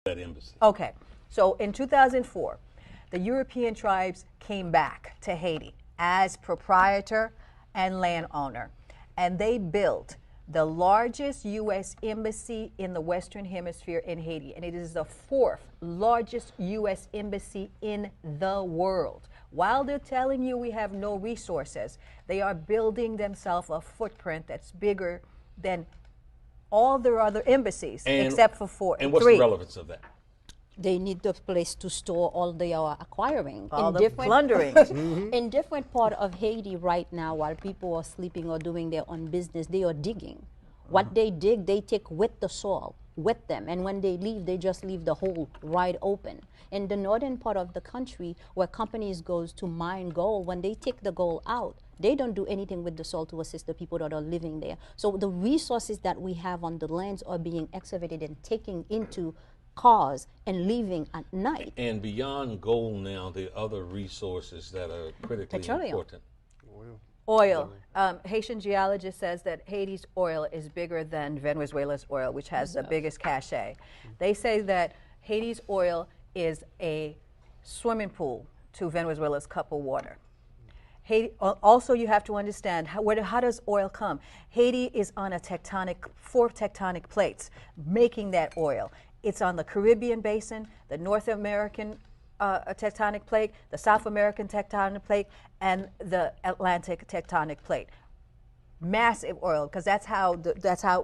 that embassy. Okay, so in 2004, the European tribes came back to Haiti as proprietor and landowner, and they built the largest U.S. embassy in the Western Hemisphere in Haiti, and it is the fourth largest U.S. embassy in the world. While they're telling you we have no resources, they are building themselves a footprint that's bigger than all their other embassies, except for And what's three. the relevance of that? They need the place to store all they are acquiring. All the plundering. In different part of Haiti right now, while people are sleeping or doing their own business, they are digging. What they dig, they take with the soil, with them. And when they leave, they just leave the hole wide open. In the northern part of the country, where companies goes to mine gold, when they take the gold out, they don't do anything with the soil to assist the people that are living there. So the resources that we have on the lands are being excavated and taken into cars and leaving at night. And beyond gold now, the other resources that are critically important. Oil. Haitian geologist says that Haiti's oil is bigger than Venezuela's oil, which has the biggest cachet. They say that Haiti's oil is a swimming pool to Venezuela's cup of water. Haiti, also, you have to understand how does oil come? Haiti is on four tectonic plates making that oil. It's on the Caribbean basin, the North American tectonic plate, the South American tectonic plate, and the Atlantic tectonic plate. Massive oil, because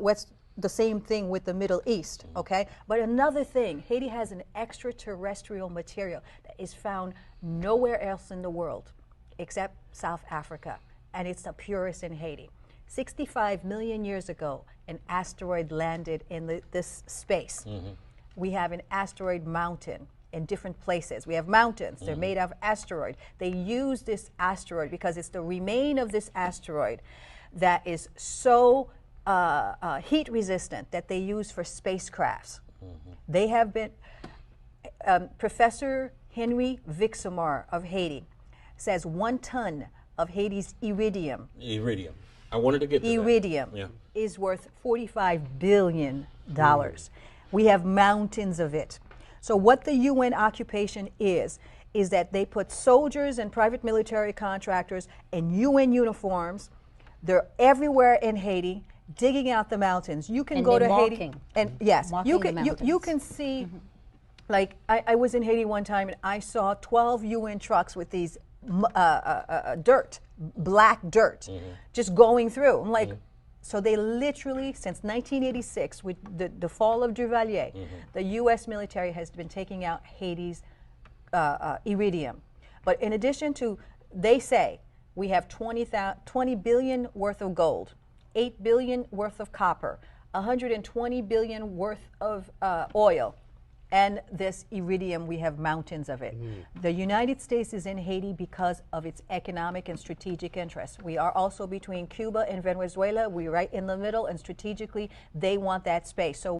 what's the same thing with the Middle East, okay? But another thing, Haiti has an extraterrestrial material that is found nowhere else in the world except South Africa, and it's the purest in Haiti. 65 million years ago, an asteroid landed in this space. We have an asteroid mountain in different places. We have mountains, they're made of asteroid. They use this asteroid because it's the remain of this asteroid that is so heat resistant that they use for spacecrafts. They have been, Professor Henry Vixamar of Haiti says 1 ton of Haiti's iridium. Iridium. I wanted to get to iridium that. is worth $45 billion. We have mountains of it. So what the UN occupation is that they put soldiers and private military contractors in UN uniforms. They're everywhere in Haiti, digging out the mountains. You can go to Haiti, and yes, you can see. Like I was in Haiti one time, and I saw 12 UN trucks with these black dirt, just going through. I'm like. So they literally, since 1986, with the fall of Duvalier, the U.S. military has been taking out Haiti's iridium. But in addition to, they say, we have 20 billion worth of gold, 8 billion worth of copper, 120 billion worth of oil, and this iridium, we have mountains of it. The United States is in Haiti because of its economic and strategic interests. We are also between Cuba and Venezuela. We're right in the middle, and strategically, they want that space. So